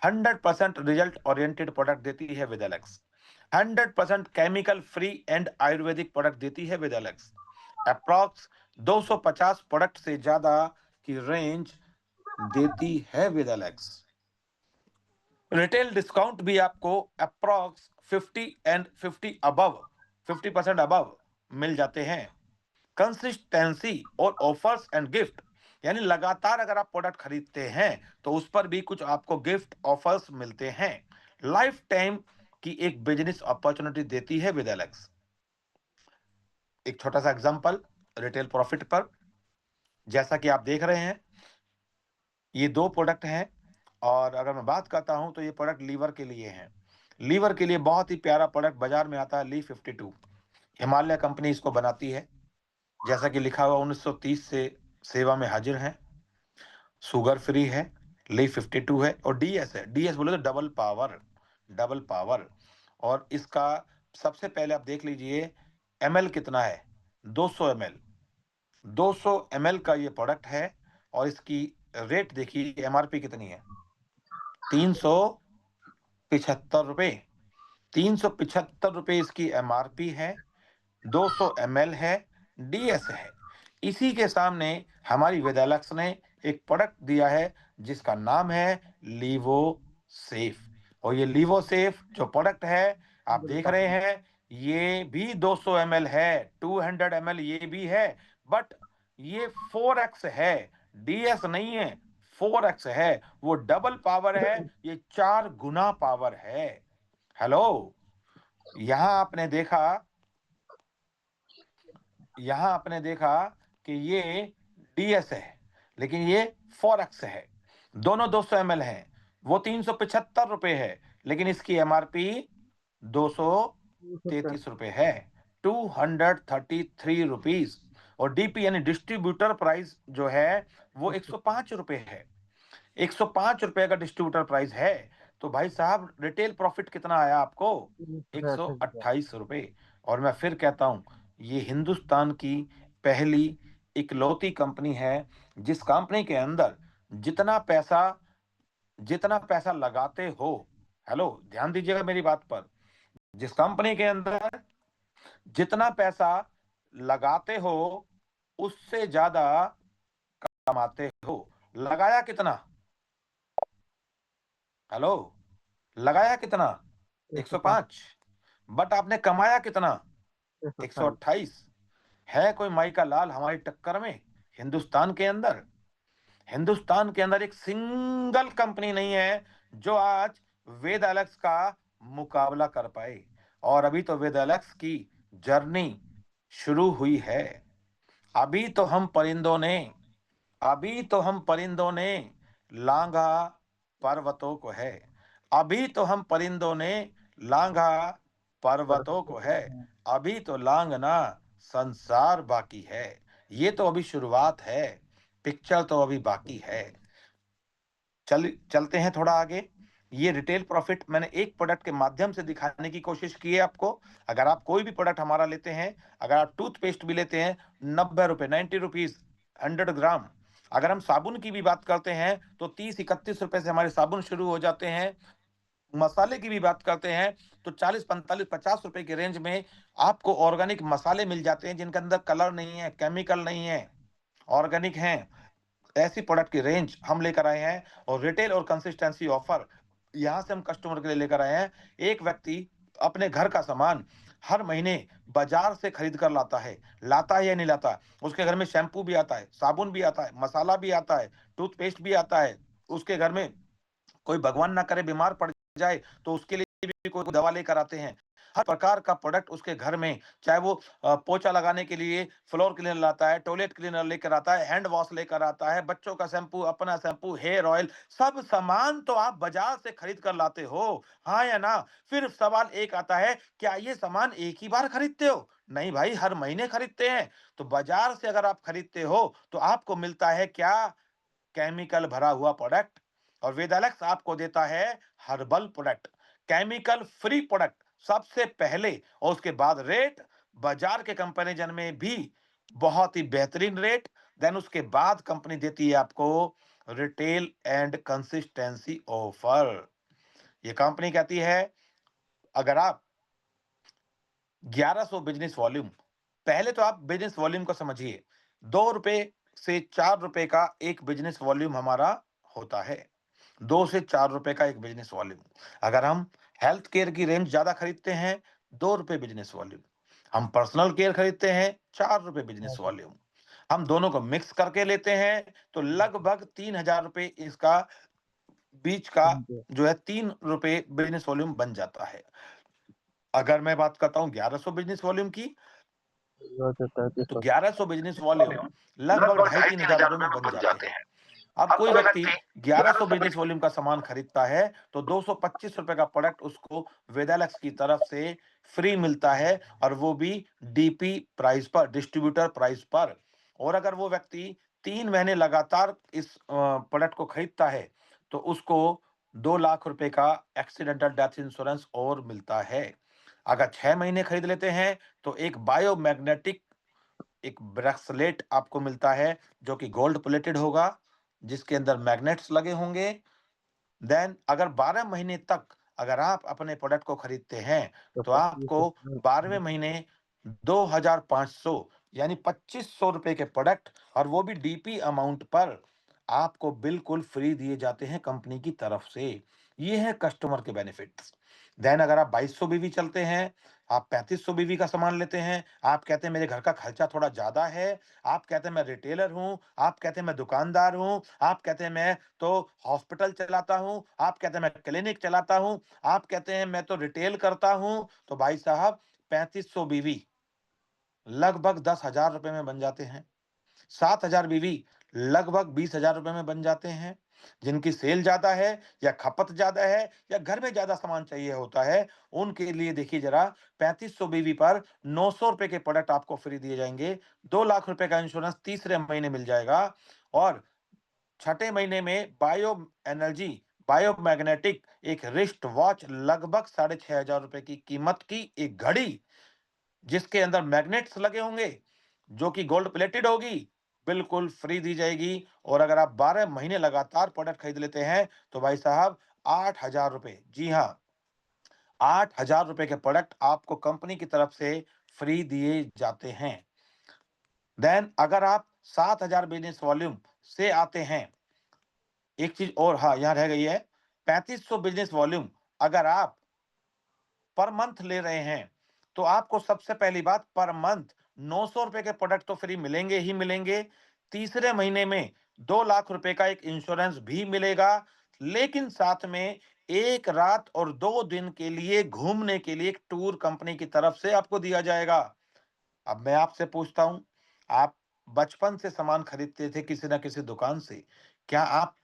100% रिजल्ट ओरिएंटेड प्रोडक्ट देती है with Alex. 100% chemical free and Ayurvedic product देती है विद एलेक्स। अप्रॉक्स 250 प्रोडक्ट से ज्यादा की रेंज देती है विद एलेक्स। रिटेल डिस्काउंट भी आपको अप्रॉक्स 50% अबव मिल जाते हैं। कंसिस्टेंसी और ऑफर्स एंड गिफ्ट, यानी लगातार अगर आप प्रोडक्ट खरीदते हैं तो उस पर भी कुछ आपको गिफ्ट ऑफर्स मिलते हैं। लाइफ टाइम की एक बिजनेस अपॉर्चुनिटी देती है विद एलेक्स। एक छोटा सा एग्जांपल रिटेल प्रॉफिट पर, जैसा कि आप देख रहे हैं, ये 2 प्रोडक्ट हैं। और अगर मैं बात करता हूं तो ये प्रोडक्ट लीवर के लिए हैं। लीवर के लिए बहुत ही प्यारा प्रोडक्ट बाजार में आता है, ली 52। हिमालय कंपनी इसको बनाती है, जैसा कि लिखा हुआ 1930 से सेवा में हाजिर है। शुगर फ्री है, ली 52 है, और डीएस है। डीएस बोले तो डबल पावर, डबल पावर। और इसका सबसे पहले आप देख लीजिए एमएल कितना है, 200 एमएल। 200 एमएल का ये प्रोडक्ट है। और इसकी रेट देखिए, एमआरपी कितनी है, 375 रुपए। 375 रुपए इसकी एमआरपी है, 200 एमएल है, डीएस है। इसी के सामने हमारी वेदालक्स ने एक प्रोडक्ट दिया है जिसका नाम है लीवो सेफ। और ये लीवो सेफ जो प्रोडक्ट है आप देख रहे हैं, ये भी 200 एमएल है, 200 एमएल ये भी है। बट ये 4x है, डीएस नहीं है, 4x है। वो डबल पावर है, ये 4 गुना पावर है। हेलो, यहां आपने देखा, यहां आपने देखा कि ये डीएस है, लेकिन ये 4x है। दोनों 200 एमएल है। वो 375 रुपए है, लेकिन इसकी एमआरपी 233 रुपए है, 233 रुपीज। और डीपी यानी डिस्ट्रीब्यूटर प्राइस जो है वो 105 रुपए है। 105 रुपए का डिस्ट्रीब्यूटर प्राइस है। तो भाई साहब, रिटेल प्रॉफिट कितना आया आपको, 128 रुपए। और मैं फिर कहता हूं, ये हिंदुस्तान की पहली इकलौती कंपनी है जिस कंपनी के अंदर जितना पैसा जितना पैसा लगाते हो, हेलो ध्यान दीजिएगा मेरी बात पर, जिस कंपनी के अंदर जितना पैसा लगाते हो उससे ज्यादा कमाते हो। लगाया कितना, हेलो, लगाया कितना, 105। बट आपने कमाया कितना, 128। है कोई माई का लाल हमारी टक्कर में? हिंदुस्तान के अंदर, हिंदुस्तान के अंदर एक सिंगल कंपनी नहीं है जो आज वेद एलेक्स का मुकाबला कर पाए। और अभी तो वेद एलेक्स की जर्नी शुरू हुई है। अभी तो हम परिंदों ने अभी तो हम परिंदों ने लांघा पर्वतों को है। अभी तो हम परिंदों ने लांघा पर्वतों को है। हैं। अभी तो लांघना संसार बाकी है। ये तो अभी शुरुआत है। पिक्चर तो अभी बाकी है। चलते हैं थोड़ा आगे। ये रिटेल प्रॉफिट मैंने एक प्रोडक्ट के माध्यम से दिखाने की कोशिश की है आपको। अगर आप कोई भी प्रोडक्ट हमारा लेते हैं, अगर आप टूथपेस्ट भी लेते हैं, 90 रुपए, 90 रुपीज 100 ग्राम। अगर हम साबुन की भी बात करते हैं तो 30-31 रुपए से हमारे साबुन शुरू हो जाते हैं। मसाले की भी बात करते हैं तो 40-45-50 रुपए की रेंज में आपको ऑर्गेनिक मसाले मिल जाते हैं, जिनके अंदर कलर नहीं है, केमिकल नहीं है, ऑर्गेनिक हैं। ऐसी प्रोडक्ट की रेंज हम लेकर आए हैं, और रिटेल और कंसिस्टेंसी ऑफर यहाँ से हम कस्टमर के लिए लेकर आए हैं। एक व्यक्ति अपने घर का सामान हर महीने बाजार से खरीद कर लाता है या नहीं लाता? उसके घर में शैम्पू भी आता है, साबुन भी आता है, मसाला भी आता है, टूथपेस्ट भी आता है। उसके घर में कोई भगवान ना करे बीमार पड़ जाए तो उसके लिए भी कोई दवा लेकर आते हैं। हर प्रकार का प्रोडक्ट उसके घर में, चाहे वो पोछा लगाने के लिए फ्लोर क्लीनर लाता है, टॉयलेट क्लीनर लेकर आता है, हैंड वॉश लेकर आता है, बच्चों का शैम्पू, अपना शैम्पू, हेयर ऑयल, सब सामान तो आप बाजार से खरीद कर लाते हो, हाँ या ना? फिर सवाल एक आता है, क्या ये सामान एक ही बार खरीदते हो? नहीं भाई, हर महीने खरीदते हैं। तो बाजार से अगर आप खरीदते हो तो आपको मिलता है क्या? केमिकल भरा हुआ प्रोडक्ट। और वेदालेक्स आपको देता है herbal product, chemical free product सबसे पहले। और उसके बाद रेट बाजार के कंपैरिजन में भी बहुत ही बेहतरीन रेट। देन उसके बाद कंपनी देती है आपको रिटेल एंड कंसिस्टेंसी ऑफर। ये कंपनी कहती है, अगर आप 1100 बिजनेस वॉल्यूम, पहले तो आप बिजनेस वॉल्यूम को समझिए। 2 रुपए से 4 रुपए का एक बिजनेस वॉल्यूम हमारा होता है। 2 से 4 रुपए का एक बिजनेस वॉल्यूम। अगर हम हेल्थ केयर की रेंज ज्यादा खरीदते हैं, 2 रुपए बिजनेस वॉल्यूम। हम पर्सनल केयर खरीदते हैं, 4 रुपए बिजनेस वॉल्यूम। हम दोनों को मिक्स करके लेते हैं तो लगभग 3,000 रुपए इसका बीच का जो है 3 रुपए बिजनेस वॉल्यूम बन जाता है। अगर मैं बात करता हूँ 1100 बिजनेस वॉल्यूम की, तो 1100 बिजनेस वॉल्यूम लगभग ढाई तीन हजार रुपए में बन जाते हैं। अब कोई व्यक्ति 1100 बिजनेस वॉल्यूम का सामान खरीदता है तो 225 रुपए का प्रोडक्ट उसको वेदालेक्स की तरफ से फ्री मिलता है, और वो भी डीपी प्राइस पर, डिस्ट्रीब्यूटर प्राइस पर। और अगर वो व्यक्ति 3 महीने लगातार इस प्रोडक्ट को खरीदता है तो उसको 2 लाख रुपए का एक्सीडेंटल डेथ इंश्योरेंस और मिलता है। अगर 6 महीने खरीद लेते हैं तो एक बायोमैग्नेटिक एक ब्रेसलेट आपको मिलता है, जो कि गोल्ड प्लेटेड होगा, जिसके अंदर मैग्नेट्स लगे होंगे। देन अगर 12 महीने तक अगर आप अपने प्रोडक्ट को खरीदते हैं तो आपको 12वें महीने 2,500 यानी 2500 रुपए के प्रोडक्ट, और वो भी डीपी अमाउंट पर, आपको बिल्कुल फ्री दिए जाते हैं कंपनी की तरफ से। ये है कस्टमर के बेनिफिट्स। देन अगर आप 2200 बीवी चलते हैं, आप 3500 बीवी का सामान लेते हैं, आप कहते हैं मेरे घर का खर्चा थोड़ा ज्यादा है, आप कहते हैं मैं रिटेलर हूं, आप कहते हैं मैं दुकानदार हूं, आप कहते हैं मैं तो हॉस्पिटल चलाता हूं, आप कहते हैं मैं क्लिनिक चलाता हूं, आप कहते हैं मैं तो रिटेल करता हूं, तो भाई साहब 3500 बीवी लगभग 10,000 रुपए में बन जाते हैं। 7,000 बीवी लगभग 20,000 रुपए में बन जाते हैं। जिनकी सेल ज्यादा है, या खपत ज्यादा है, या घर में ज्यादा सामान चाहिए होता है, उनके लिए देखिए जरा, 3500 बीवी पर 900 रुपए के प्रोडक्ट आपको फ्री दिए जाएंगे। 2 लाख रुपए का इंश्योरेंस तीसरे महीने मिल जाएगा। और छठे महीने में बायोमैग्नेटिक एक रिस्ट वॉच लगभग 6,500 रुपए की कीमत की एक घड़ी, जिसके अंदर मैग्नेट्स लगे होंगे, जो कि गोल्ड प्लेटेड होगी, बिल्कुल फ्री दी जाएगी। और अगर आप 12 महीने लगातार प्रोडक्ट खरीद लेते हैं तो भाई साहब 8,000 रुपए, जी हाँ, 8,000 रुपए के प्रोडक्ट आपको कंपनी की तरफ से फ्री दिए जाते हैं। देन अगर आप 7,000 बिजनेस वॉल्यूम से आते हैं, एक चीज और, हाँ, यहाँ रह गई है, 3500 बिजनेस वॉल्यूम अगर आप पर मंथ ले रहे हैं तो आपको सबसे पहली बात, पर मंथ 900 रुपए के प्रोडक्ट तो फ्री मिलेंगे ही मिलेंगे। तीसरे महीने में 2 लाख रुपए का एक इंश्योरेंस भी मिलेगा, लेकिन साथ में 1 रात और 2 दिन के लिए घूमने के लिए एक टूर कंपनी की तरफ से आपको दिया जाएगा। अब मैं आपसे पूछता हूं, आप बचपन से सामान खरीदते थे किसी ना किसी दुकान से, क्या आप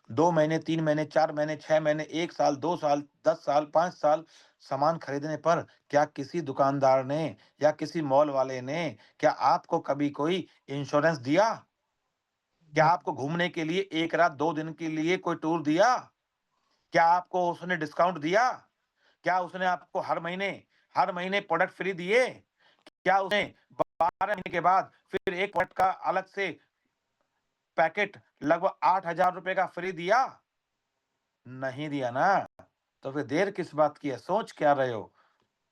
2 महीने, 3 महीने, 4 महीने, 6 महीने, 1 साल, 2 साल, 10 साल, 5 साल सामान खरीदने पर क्या किसी दुकानदार ने या किसी मॉल वाले ने क्या आपको कभी कोई इंश्योरेंस दिया? क्या आपको घूमने के लिए 1 रात 2 दिन के लिए कोई टूर दिया? क्या आपको उसने डिस्काउंट दिया? क्या उसने आपको हर महीने प्रोडक्ट फ्री दिए? क्या उसने 12 महीने के बाद फिर एक प्रोडक्ट का अलग से पैकेट लगभग ₹8,000 का फ्री दिया? नहीं दिया ना। तो फिर देर किस बात की है? सोच क्या रहे हो?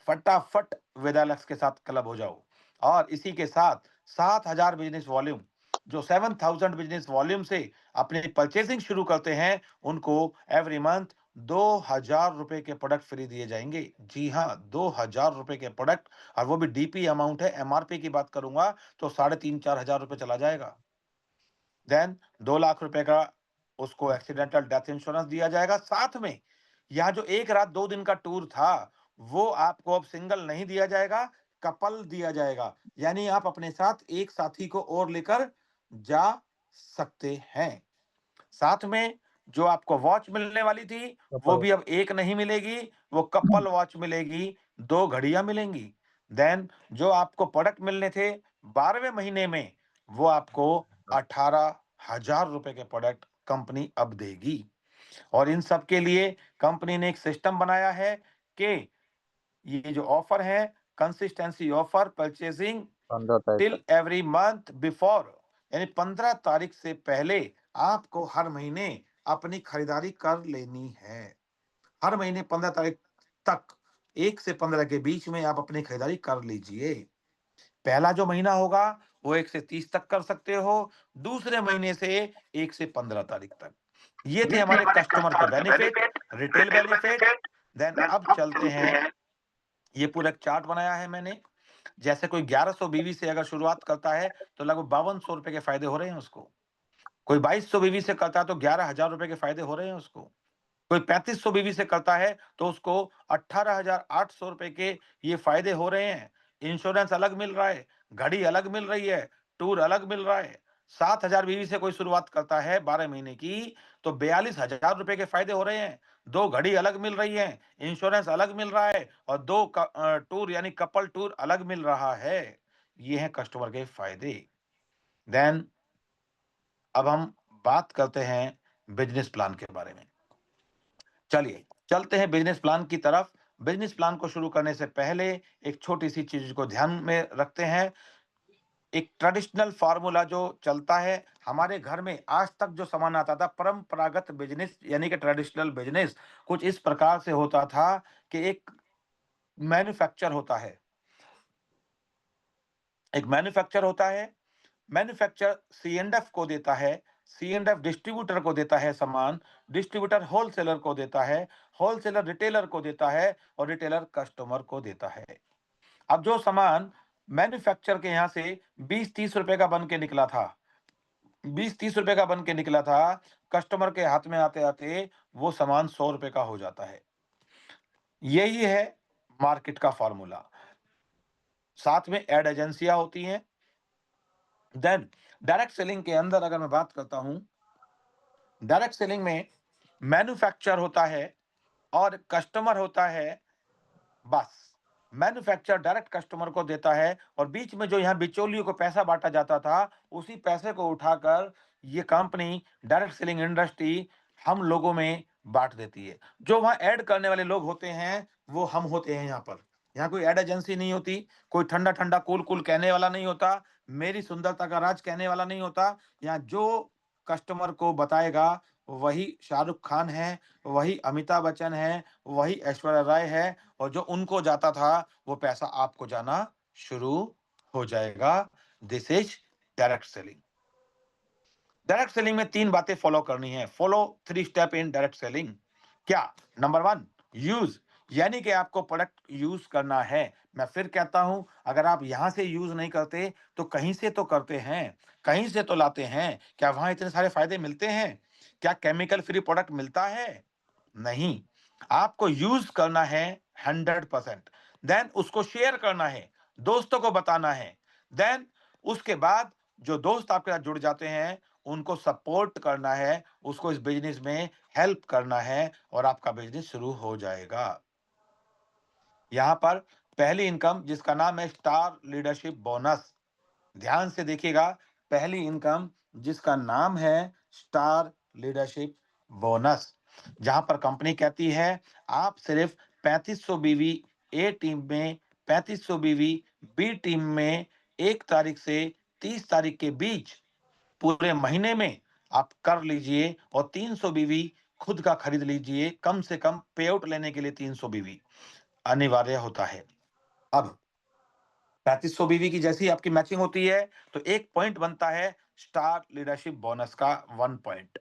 फटाफट वेदालक्स के साथ क्लब हो जाओ और इसी के साथ 7,000 बिजनेस वॉल्यूम जो 7,000 बिजनेस वॉल्यूम से अपनी परचेसिंग शुरू करते हैं, उनको एवरी मंथ ₹2,000 के प्रोडक्ट फ्री दिए जाएंगे। जी हाँ, ₹2,000 के प्रोडक्ट, और वो भी डीपी अमाउंट है। एमआरपी की बात करूंगा तो 3,500-4,000 चला जाएगा। देन 2 लाख रुपए का उसको एक्सीडेंटल डेथ इंश्योरेंस दिया जाएगा। साथ में यहाँ जो 1 रात 2 दिन का टूर था, वो आपको अब सिंगल नहीं दिया जाएगा, कपल दिया जाएगा। यानी आप अपने साथ एक साथी को और लेकर जा सकते हैं। साथ में जो आपको वॉच मिलने वाली थी, वो कपल भी अब एक नहीं मिलेगी, वो कपल वॉच मिलेगी, 2 घड़ियां मिलेंगी। देन जो आपको प्रोडक्ट मिलने थे 12वें महीने में, वो आपको ₹18,000 के प्रोडक्ट कंपनी अब देगी। और इन सब के लिए कंपनी ने एक सिस्टम बनाया है कि ये जो ऑफर है, कंसिस्टेंसी ऑफर परचेजिंग 15 तारीख टिल तक। एवरी मंथ बिफोर, यानी 15 तारीख से पहले आपको हर महीने अपनी खरीदारी कर लेनी है। हर महीने 15 तारीख तक, 1 से 15 के बीच में आप अपनी खरीदारी कर लीजिए। पहला जो महीना होगा वो 1 से 30 तक कर सकते हो, दूसरे महीने से 1 से 15 तारीख तक। ये थे ये थे हमारे हमारे कस्टमर के कस्टमर के benefit, benefit, retail retail benefit. Benefit. Then then अब अब चलते चलते हैं, हैं। ये पूरा एक चार्ट बनाया है मैंने। जैसे कोई 1100 बीवी से अगर शुरुआत करता है तो लगभग ₹5200 के फायदे हो रहे हैं उसको। कोई 2200 बीवी से करता है तो ₹11,000 के फायदे हो रहे हैं उसको। कोई 3500 बीवी से करता है तो उसको ₹18,800 के ये फायदे हो रहे हैं। इंश्योरेंस अलग मिल रहा है, घड़ी अलग मिल रही है, टूर अलग मिल रहा है। 7,000 बीवी से कोई शुरुआत करता है 12 महीने की तो ₹42,000 के फायदे हो रहे हैं। 2 घड़ी अलग मिल रही है, इंश्योरेंस अलग मिल रहा है और 2 टूर यानी कपल टूर अलग मिल रहा है। ये हैं कस्टमर के फायदे। देन अब हम बात करते हैं बिज़नेस प्लान के बारे में। चलिए, चलते हैं बिज़नेस प्लान की तरफ। बिज़नेस प्लान को शुरू करने से पहले एक छोटी-सी चीज़ को ध्यान में रखते हैं। एक ट्रेडिशनल फ़ॉर्मूला जो चलता है, हमारे घर में आज तक जो सामान आता था, परंपरागत बिज़नेस यानी कि ट्रेडिशनल बिज़नेस कुछ इस प्रकार से होता था कि एक मैन्युफैक्चर होता है। एक मैन्युफैक्चर होता है, मैन्युफैक्चर सी-एंड-एफ को देता है, सी-एंड-एफ डिस्ट्रीब्यूटर को देता है सामान, डिस्ट्रीब्यूटर होलसेलर को देता है, होलसेलर रिटेलर को देता है और रिटेलर कस्टमर को देता है। अब जो सामान मैन्युफैक्चर के यहाँ से 20-30 रुपए का बन के निकला था, 20-30 रुपए का बन के निकला था, कस्टमर के हाथ में आते-आते वो सामान 100 रुपए का हो जाता है। यही है मार्केट का फ़ॉर्मूला। साथ में एड एजेंसियाँ होती हैं। देन डायरेक्ट सेलिंग के अंदर अगर मैं बात करता हूँ, डायरेक्ट सेलिंग में मैन्युफैक्चर होता है और कस्टमर होता है, बस। मैन्युफैक्चर डायरेक्ट कस्टमर को देता है और बीच में जो यहाँ बिचौलियों को पैसा बाँटा जाता था, उसी पैसे को उठाकर ये कंपनी डायरेक्ट सेलिंग इंडस्ट्री हम लोगों में बाँट देती है। जो वहाँ ऐड करने वाले लोग होते हैं, वो हम होते हैं यहाँ पर। यहाँ कोई ऐड एजेंसी नहीं होती, कोई ठंडा-ठंडा कूल-कूल कहने वाला नहीं होता, मेरी सुंदरता का राज कहने वाला नहीं होता। यहाँ जो कस्टमर को बताएगा, वही शाहरुख खान है, वही अमिताभ बच्चन है, वही ऐश्वर्या राय है और जो उनको जाता था, वो पैसा आपको जाना शुरू हो जाएगा। This is direct selling. Direct selling में 3 बातें फॉलो करनी है। Follow 3 step in direct selling. क्या? नंबर 1, यूज़, यानी कि आपको प्रोडक्ट यूज़ करना है। मैं फिर कहता हूँ, अगर आप यहाँ से यूज़ नहीं करते, तो कहीं से तो करते हैं, कहीं से तो लाते हैं। क्या वहाँ इतने सारे फ़ायदे मिलते हैं? क्या केमिकल फ्री प्रोडक्ट मिलता है? नहीं। आपको यूज़ करना है 100%, देन उसको शेयर करना है, दोस्तों को बताना है। देन उसके बाद जो दोस्त आपके साथ जुड़ जाते हैं, उनको सपोर्ट करना है, उसको इस बिज़नेस में हेल्प करना है और आपका बिज़नेस शुरू हो जाएगा। यहाँ पर पहली इनकम जिसका नाम है स्टार लीडरशिप बोनस। ध्यान से देखिएगा, पहली इनकम जिसका नाम है स्टार लीडरशिप बोनस, जहां पर कंपनी कहती है आप सिर्फ 3500 बीवी ए टीम में, 3500 बीवी बी टीम में 1 तारीख से 30 तारीख के बीच पूरे महीने में आप कर लीजिए और 300 बीवी खुद का खरीद लीजिए। कम से कम पे आउट लेने के लिए 300 बीवी अनिवार्य होता है। अब 3500 बीवी की जैसी आपकी मैचिंग होती है तो एक पॉइंट बनता है स्टार लीडरशिप बोनस का। 1 पॉइंट,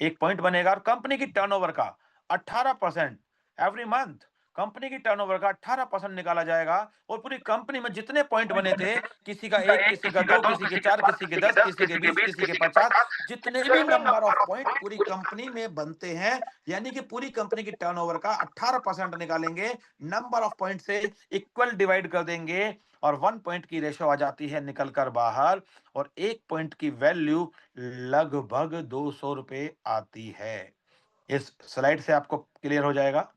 एक पॉइंट बनेगा और कंपनी की टर्नओवर का 18% एवरी मंथ, कंपनी की टर्नओवर का 18% निकाला जाएगा। और पूरी कंपनी में जितने पॉइंट बने थे, किसी का एक, किसी का दो, किसी के चार, किसी के 10, किसी के 20, किसी के 50, जितने भी नंबर ऑफ पॉइंट पूरी कंपनी में बनते हैं, यानी कि पूरी कंपनी की टर्नओवर का 18% निकालेंगे, नंबर ऑफ पॉइंट से इक्वल डिवाइड कर देंगे और 1 पॉइंट की रेशो आ जाती है निकल कर बाहर। और 1 पॉइंट की वैल्यू लगभग 200 रुपए आती है। इस स्लाइड से आपको क्लियर हो जाएगा।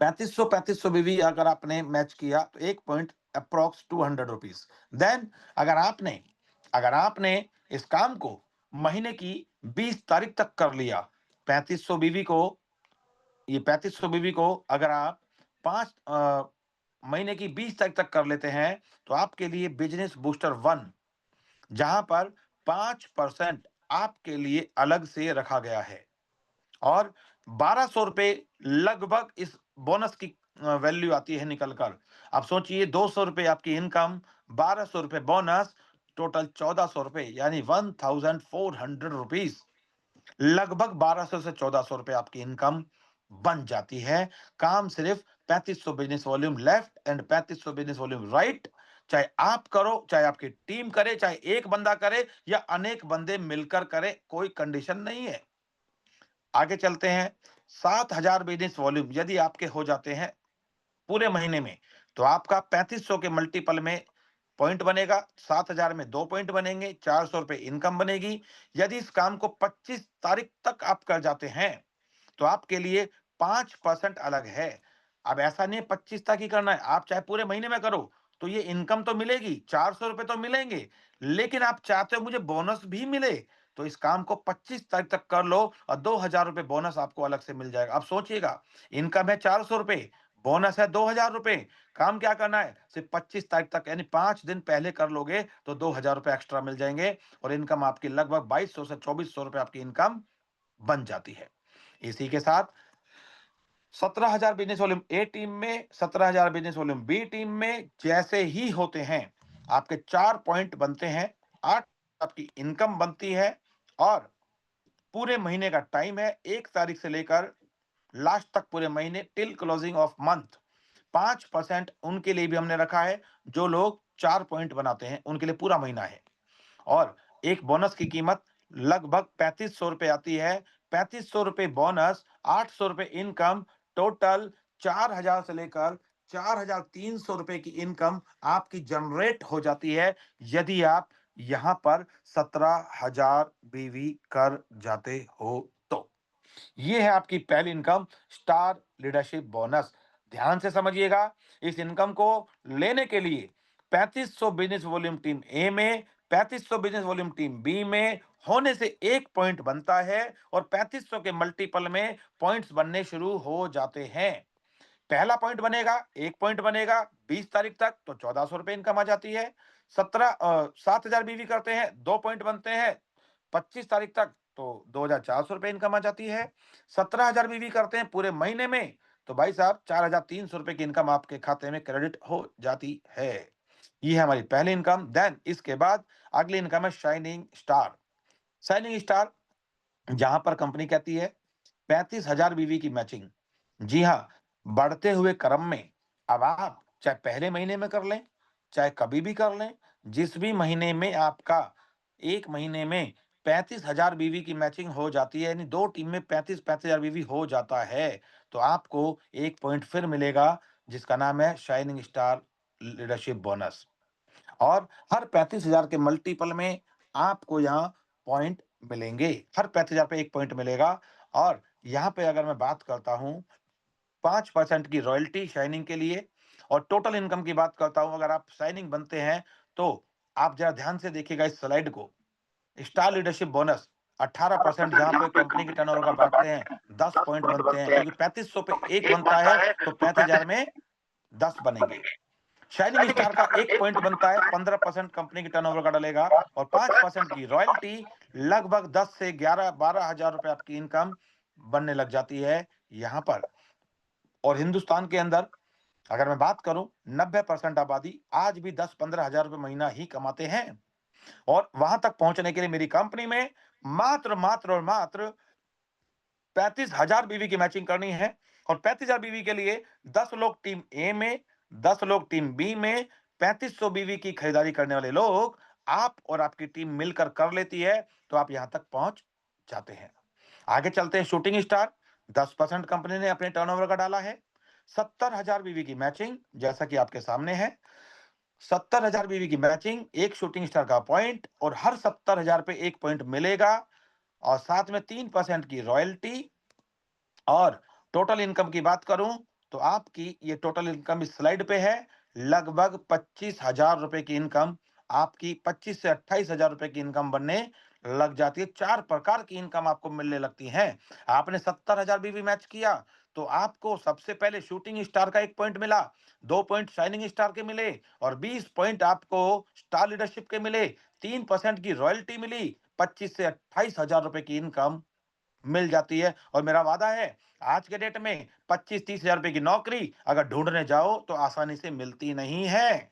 3500 बीवी अगर आपने मैच किया तो 1 पॉइंट अप्रोक्स 200 रुपीज। देन अगर आपने इस काम को महीने की 20 तारीख तक कर लिया, 3500 बीवी को, ये 3500 बीवी को अगर आप 5 महीने की 20 तारीख तक कर लेते हैं तो आपके लिए बिजनेस बूस्टर 1, जहां पर 5% आपके लिए अलग से रखा गया है और 1200 रुपए लगभग इस बोनस की वैल्यू आती है निकल कर। आप सोचिए, 200 रुपए आपकी इनकम, 1200 रुपए बोनस, टोटल 1400 रुपए, यानी 1400 रुपीज, लगभग 1200 से 1400 रुपए आपकी इनकम बन जाती है। काम सिर्फ 3500 business volume left and 3500 business volume right, चाहे आप करो, चाहे आपकी टीम करे, चाहे एक बंदा करे या अनेक बंदे मिलकर करे, कोई कंडीशन नहीं है। आगे चलते हैं। 7000 बिजनेस वॉल्यूम यदि आपके हो जाते हैं पूरे महीने में, तो आपका 3500 के मल्टीपल में पॉइंट बनेगा। 7000 में 2 पॉइंट बनेंगे, 400 रुपए इनकम बनेगी। यदि इस काम को 25 तारीख तक आप कर जाते हैं तो आपके लिए 5% अलग है। अब ऐसा नहीं है 25 तक ही करना है, आप चाहे पूरे महीने में करो तो ये इनकम तो मिलेगी, 400 रुपए तो मिलेंगे। लेकिन आप चाहते हो मुझे बोनस भी मिले, तो इस काम को 25 तारीख तक कर लो और 2000 रुपए बोनस आपको अलग से मिल जाएगा। अब सोचिएगा, इनकम है 400 रुपए, बोनस है 2000 रुपए। काम क्या करना है, सिर्फ 25 तारीख तक, यानी 5 दिन पहले कर लोगे तो 2000 रुपए एक्स्ट्रा मिल जाएंगे और इनकम आपकी लगभग 2200 से 2400 रुपए आपकी इनकम बन जाती है। इसी के साथ 17,000 बिजनेस वॉल्यूम ए टीम में, 17,000 बिजनेस वॉल्यूम बी टीम में जैसे ही होते हैं, आपके 4 पॉइंट बनते हैं, 8 आपकी इनकम बनती है और पूरे महीने का टाइम है 1 तारीख से लेकर लास्ट तक, पूरे महीने टिल क्लोजिंग ऑफ मंथ। 5% उनके लिए भी हमने रखा है जो लोग 4 पॉइंट बनाते हैं, उनके लिए पूरा महीना है। और एक बोनस की कीमत लगभग 3500 रुपए आती है। 3500 रुपए बोनस, 800 रुपए इनकम, टोटल 4000 से लेकर 4300 रुपए की इनकम आपकी जनरेट हो जाती है यदि आप यहां पर 17,000 बीवी कर जाते हो तो। ये है आपकी पहली इनकम, स्टार लीडरशिप बोनस। ध्यान से समझिएगा, इस इनकम को लेने के लिए 3500 बिजनेस वॉल्यूम टीम ए में, 3500 बिजनेस वॉल्यूम टीम बी में होने से 1 पॉइंट बनता है और 3500 के मल्टीपल में पॉइंट्स बनने शुरू हो जाते हैं। पहला पॉइंट बनेगा, 1 पॉइंट बनेगा 20 तारीख तक तो 1400 रुपए इनकम आ जाती है। 7,000 बीवी करते हैं, 2 पॉइंट बनते हैं 25 तारीख तक तो 2,400 रुपए इनकम आ जाती है। 17,000 बीवी करते हैं पूरे महीने में तो भाई साहब 4,300 रुपए की इनकम आपके खाते में क्रेडिट हो जाती है। ये है हमारी पहली इनकम। देन इसके बाद अगली इनकम है शाइनिंग स्टार। शाइनिंग स्टार, जहां पर कंपनी कहती है 35,000 बीवी की मैचिंग। जी हाँ, बढ़ते हुए क्रम में अब आप चाहे पहले महीने में कर लें, चाहे कभी भी कर लें, जिस भी महीने में आपका एक महीने में 35,000 बीवी की मैचिंग हो जाती है, यानी दो टीम में 35,000 बीवी हो जाता है, तो आपको 1 पॉइंट फिर मिलेगा जिसका नाम है शाइनिंग स्टार लीडरशिप बोनस। और हर 35,000 के मल्टीपल में आपको यहाँ पॉइंट मिलेंगे। हर 35,000 पे 1 पॉइंट मिलेगा। और यहाँ पे अगर मैं बात करता हूँ 5% की रॉयल्टी शाइनिंग के लिए, और टोटल इनकम की बात करता हूँ, अगर आप शाइनिंग बनते हैं तो आप ज़रा ध्यान से देखिएगा इस स्लाइड को। स्टार लीडरशिप बोनस 18% जहाँ पे कंपनी के टर्नओवर का बाँटते हैं, 10 पॉइंट बनते हैं, क्योंकि 3500 पे 1 बनता है तो 35,000 में 10 बनेंगे। शाइनिंग स्टार का 1 पॉइंट बनता है, 15% कंपनी के टर्नओवर का डलेगा, और 5% की रॉयल्टी लगभग 10 से 11-12 हज़ार रुपए आपकी इनकम बनने लग जाती है यहाँ पर। और हिंदुस्तान के अंदर अगर मैं बात करूं, 90% आबादी आज भी 10-15 हजार रुपए महीना ही कमाते हैं। और वहां तक पहुंचने के लिए मेरी कंपनी में मात्र 35,000 बीवी की मैचिंग करनी है। और 35,000 बीवी के लिए 10 लोग टीम ए में, 10 लोग टीम बी में, 3500 बीवी की खरीदारी करने वाले लोग आप और आपकी टीम मिलकर कर लेती है, तो आप यहां तक पहुंच जाते हैं। आगे चलते हैं। शूटिंग स्टार 10% कंपनी ने अपने टर्नओवर का डाला है। 70,000 बीवी की मैचिंग जैसा कि आपके सामने है। 70,000 बीवी की मैचिंग, एक शूटिंग स्टार का पॉइंट, और हर 70,000 पे 1 पॉइंट मिलेगा, और साथ में 3% की रॉयल्टी। और टोटल इनकम की बात करूं तो आपकी ये टोटल इनकम इस स्लाइड पे है। लगभग 25,000 रुपए की इनकम आपकी 25 से 28,000 रुपए की इनकम बनने लग जाती है। 4 प्रकार की इनकम आपको मिलने लगती है। आपने 70,000 भी मैच किया तो आपको सबसे पहले शूटिंग स्टार का 1 पॉइंट मिला, 2 पॉइंट शाइनिंग स्टार के मिले, और 20 पॉइंट आपको स्टार लीडरशिप के मिले, 3% की रॉयल्टी मिली, 25 से 28,000 रुपए की इनकम मिल जाती है। और मेरा वादा है, आज के डेट में 25-30 हजार रुपए की नौकरी अगर ढूंढने जाओ तो आसानी से मिलती नहीं है।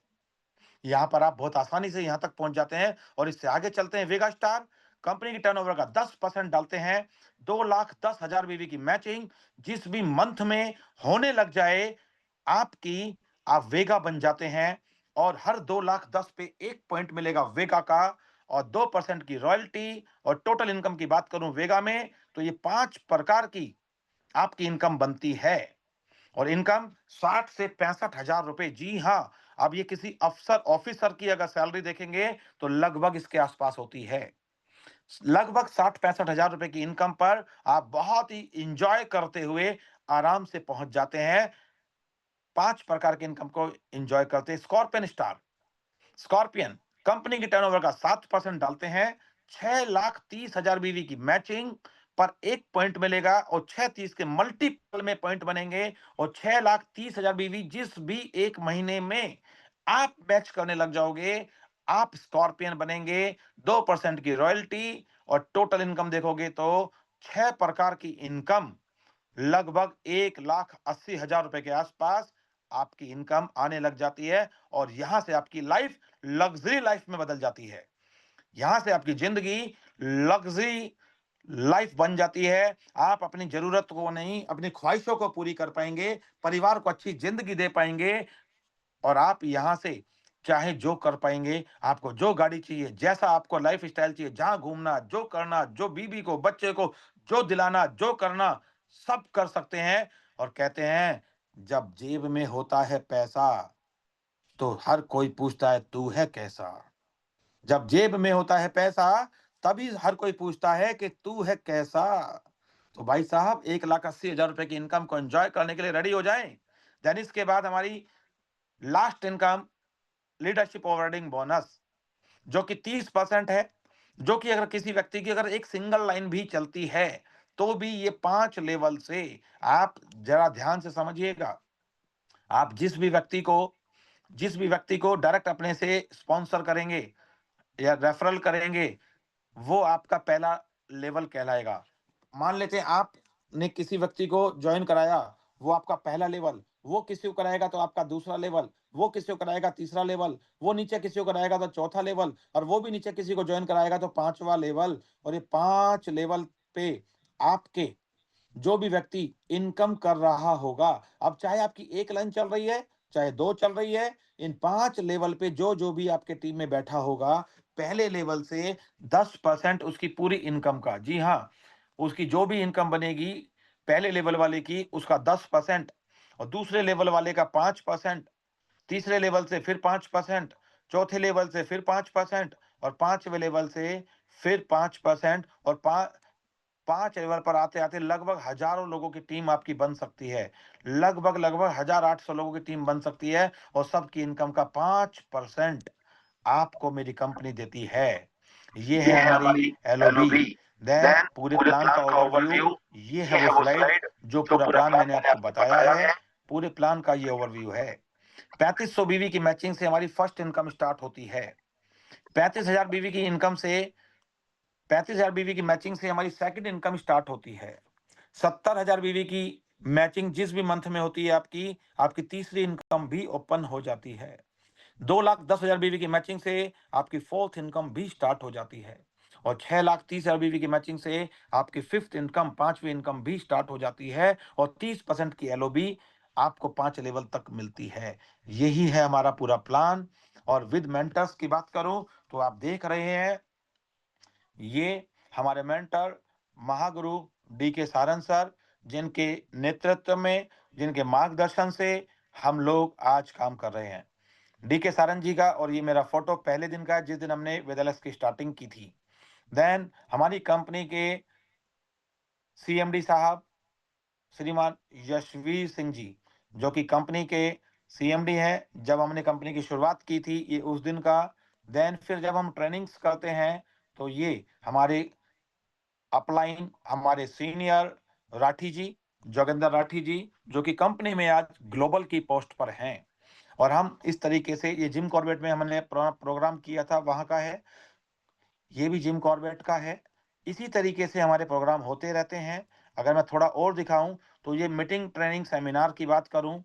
यहाँ पर आप बहुत आसानी से यहाँ तक पहुंच जाते हैं। और इससे आगे चलते हैं। वेगा स्टार कंपनी की टर्नओवर का 10% डालते हैं, 2,10,000 बीवी की मैचिंग जिस भी मंथ में होने लग जाए आपकी, आप वेगा बन जाते हैं। और हर 2,10,000 पे 1 पॉइंट मिलेगा वेगा का, और 2% की रॉयल्टी। और टोटल इनकम की बात करूं वेगा में तो ये 5 प्रकार की आपकी इनकम बनती है। और इनकम 60 से 65,000 रुपए, जी हाँ। अब ये किसी अफसर ऑफिसर की अगर सैलरी देखेंगे तो लगभग इसके आसपास होती है। लगभग 60-65 हजार रुपए की इनकम पर आप बहुत ही इंजॉय करते हुए आराम से पहुंच जाते हैं। 5 प्रकार की इनकम को इंजॉय करते हैं। स्कॉर्पियन स्टार, स्कॉर्पियन कंपनी की टर्नओवर का 7% डालते हैं, 6,30,000 बीवी की मैचिंग पर 1 पॉइंट मिलेगा, और 630 के मल्टीपल में पॉइंट बनेंगे। और 6,30,000 बीवी जिस भी एक महीने में आप मैच करने लग जाओगे आप स्कॉर्पियन बनेंगे। 2% की रॉयल्टी। और टोटल इनकम देखोगे तो 6 प्रकार की इनकम लगभग 1,80,000 रुपए के आसपास आपकी इनकम आने लग जाती है। और यहां से आपकी लाइफ लग्जरी लाइफ में बदल जाती है। यहां से आपकी जिंदगी लग्जरी लाइफ बन जाती है। आप अपनी जरूरत को नहीं, अपनी ख्वाहिशों को पूरी कर पाएंगे, परिवार को अच्छी जिंदगी दे पाएंगे। और आप यहां से चाहे जो कर पाएंगे। आपको जो गाड़ी चाहिए, जैसा आपको लाइफ स्टाइल चाहिए, जहां घूमना, जो करना, जो बीबी को बच्चे को जो दिलाना, जो करना, सब कर सकते हैं। और कहते हैं जब जेब में होता है पैसा तो हर कोई पूछता है तू है कैसा। जब जेब में होता है पैसा तभी हर कोई पूछता है कि तू है कैसा। तो भाई साहब 1,80,000 रुपए की इनकम को एंजॉय करने के लिए रेडी हो जाएं। देन इसके बाद हमारी last income leadership overriding bonus जो कि 30% है। जो कि अगर किसी व्यक्ति की अगर एक सिंगल लाइन भी चलती है तो भी ये 5 लेवल से आप जरा ध्यान से समझिएगा। आप जिस भी व्यक्ति को डायरेक्ट अपने से स्पॉन्सर करेंगे या रेफरल करेंगे वो आपका पहला लेवल कहलाएगा। मान लेते हैं आपने किसी व्यक्ति को ज्वाइन कराया, वो आपका पहला लेवल, वो किसी को कराएगा तो आपका दूसरा लेवल, वो किसी को कराएगा तीसरा लेवल, वो नीचे किसी को कराएगा तो चौथा लेवल, और वो भी नीचे किसी को ज्वाइन कराएगा तो पांचवा लेवल। और ये 5 लेवल पे आपके जो भी व्यक्ति इनकम कर रहा होगा, अब चाहे आपकी एक लाइन चल रही है, चाहे 2 चल रही है, इन 5 लेवल पे जो भी आपके टीम में बैठा होगा, पहले लेवल से 10% उसकी पूरी इनकम का, जी हाँ, उसकी जो भी इनकम बनेगी, पहले लेवल वाले की उसका 10%, और दूसरे लेवल वाले का 5%, तीसरे लेवल से फिर 5%, चौथे लेवल से फिर 5%, और 5वें लेवल से फिर 5% और 5 लेवल पर आते-आते लगभग हज़ारों लोगों की टीम आपकी बन सकती है। लगभग 1800 लोगों की टीम बन सकती है और सबकी इनकम का 5% आपको मेरी कंपनी देती है। ये ये है है हमारी हमारी एलओबी। एलओबी। देन देन पूरे पूरे प्लान का प्लान का ओवरव्यू। ओवरव्यू। ये है ये वो है वो स्लाइड स्लाइड जो जो पूरा पूरा प्लान प्लान मैंने मैंने आपको आपको बताया बताया है। है। पूरे प्लान का ये ओवरव्यू है। 3500 बीवी की मैचिंग से हमारी फर्स्ट इनकम स्टार्ट होती है। 35,000 बीवी की इनकम से 35,000 बीवी की मैचिंग से हमारी सेकंड इनकम स्टार्ट होती है। 70,000 बीवी की मैचिंग जिस भी मंथ में होती है आपकी, आपकी तीसरी इनकम भी ओपन हो जाती है। 2,10,000 बीवी की मैचिंग से आपकी फोर्थ इनकम भी स्टार्ट हो जाती है और 6,30,000 बीवी की मैचिंग से आपकी फिफ्थ इनकम, पांचवी इनकम भी स्टार्ट हो जाती है और 30% की एलओबी आपको 5 लेवल तक मिलती है। यही है हमारा पूरा प्लान। और विद मेंटर्स की बात करूं तो आप देख रहे हैं, ये हमारे मेंटर महागुरु डी के सारन सर, जिनके नेतृत्व में, जिनके मार्गदर्शन से हम लोग आज काम कर रहे हैं। डी के सारन जी का, और ये मेरा फोटो पहले दिन का है जिस दिन हमने वेदलस की स्टार्टिंग की थी। देन हमारी कंपनी के सीएमडी साहब श्रीमान यशवीर सिंह जी, जो कि कंपनी के सीएमडी हैं। जब हमने कंपनी की शुरुआत की थी, ये उस दिन का। देन फिर जब हम ट्रेनिंग्स करते हैं तो ये हमारे अपलाइन, हमारे सीनियर राठी जी, जोगिंदर राठी जी, जो कि कंपनी में आज ग्लोबल की पोस्ट पर हैं। और हम इस तरीके से, ये जिम कॉर्बेट में हमने प्रोग्राम किया था, वहां का है। ये भी जिम कॉर्बेट का है। इसी तरीके से हमारे प्रोग्राम होते रहते हैं। अगर मैं थोड़ा और दिखाऊं तो ये मीटिंग ट्रेनिंग सेमिनार की बात करूं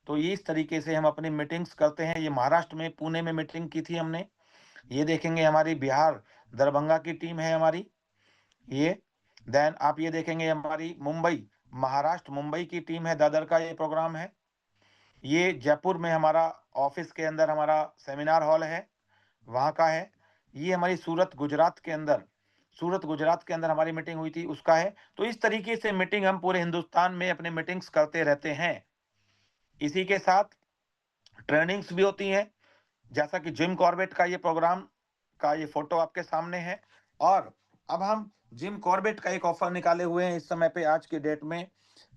तो ये इस तरीके से हम अपनी मीटिंग्स करते हैं। ये महाराष्ट्र में पुणे में मीटिंग की थी हमने। ये देखेंगे हमारी बिहार दरभंगा की टीम है हमारी ये। देन आप ये देखेंगे हमारी मुंबई, महाराष्ट्र मुंबई की टीम है, दादर का ये प्रोग्राम है। ये जयपुर में हमारा ऑफिस के अंदर हमारा सेमिनार हॉल है, वहाँ का है। ये हमारी सूरत गुजरात के अंदर हमारी मीटिंग हुई थी, उसका है। तो इस तरीके से मीटिंग हम पूरे हिंदुस्तान में अपने मीटिंग्स करते रहते हैं। इसी के साथ ट्रेनिंग्स भी होती हैं, जैसा कि जिम कॉर्बेट का ये प्रोग्राम का ये फोटो आपके सामने है। और अब हम जिम कॉर्बेट का एक ऑफर निकाले हुए हैं इस समय पे, आज की डेट में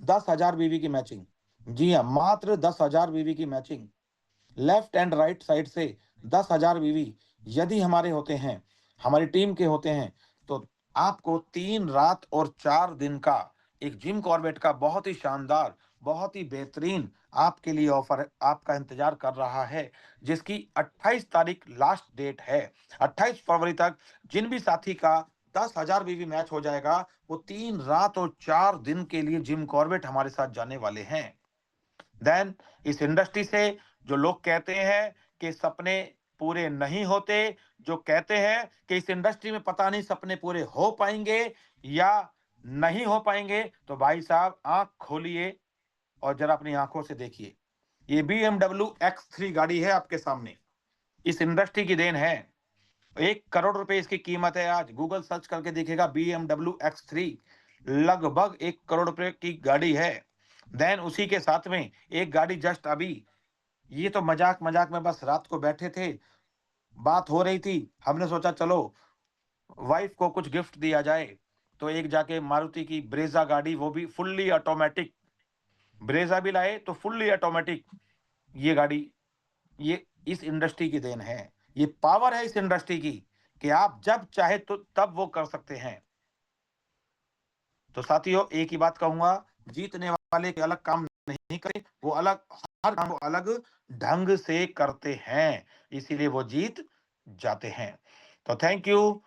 10,000 बीवी की मैचिंग। जी हाँ, मात्र 10,000 बीवी की matching. Left and right side से 10,000 बीवी यदि हमारे होते हैं, हमारी टीम के होते हैं, तो आपको 3 रात और 4 दिन का एक जिम कॉर्बेट का बहुत ही शानदार, बहुत ही बेहतरीन आपके लिए ऑफर आपका इंतजार कर रहा है, जिसकी 28 तारीख लास्ट डेट है। 28 फरवरी तक जिन भी साथी का 10,000 बीवी मैच हो जाएगा, वो 3 रात और 4 दिन के लिए जिम कॉर्बेट हमारे साथ जाने वाले हैं। देन इस इंडस्ट्री से जो लोग कहते हैं कि सपने पूरे नहीं होते, जो कहते हैं कि इस इंडस्ट्री में पता नहीं सपने पूरे हो पाएंगे या नहीं हो पाएंगे, तो भाई साहब आंख खोलिए और जरा अपनी आंखों से देखिए। ये BMW X3 गाड़ी है आपके सामने, इस इंडस्ट्री की देन है। 1 करोड़ रुपए इसकी कीमत है। आज गूगल सर्च करके देखिएगा, BMW X3 लगभग 1 करोड़ रुपए की गाड़ी है। देन उसी के साथ में एक गाड़ी जस्ट अभी, ये तो मजाक मजाक में बस रात को बैठे थे, बात हो रही थी, हमने सोचा चलो वाइफ को कुछ गिफ्ट दिया जाए, तो एक जाके मारुति की ब्रेजा गाड़ी, वो भी फुल्ली ऑटोमेटिक, ब्रेजा भी लाए तो फुल्ली ऑटोमेटिक। ये गाड़ी, ये इस इंडस्ट्री की देन है। ये पावर है इस इंडस्ट्री की कि आप जब चाहे तो तब वो कर सकते हैं। तो साथियों, एक ही बात कहूंगा, जीतने वाले के अलग काम नहीं करे, वो अलग, हर काम वो अलग ढंग से करते हैं, इसीलिए वो जीत जाते हैं। तो थैंक यू।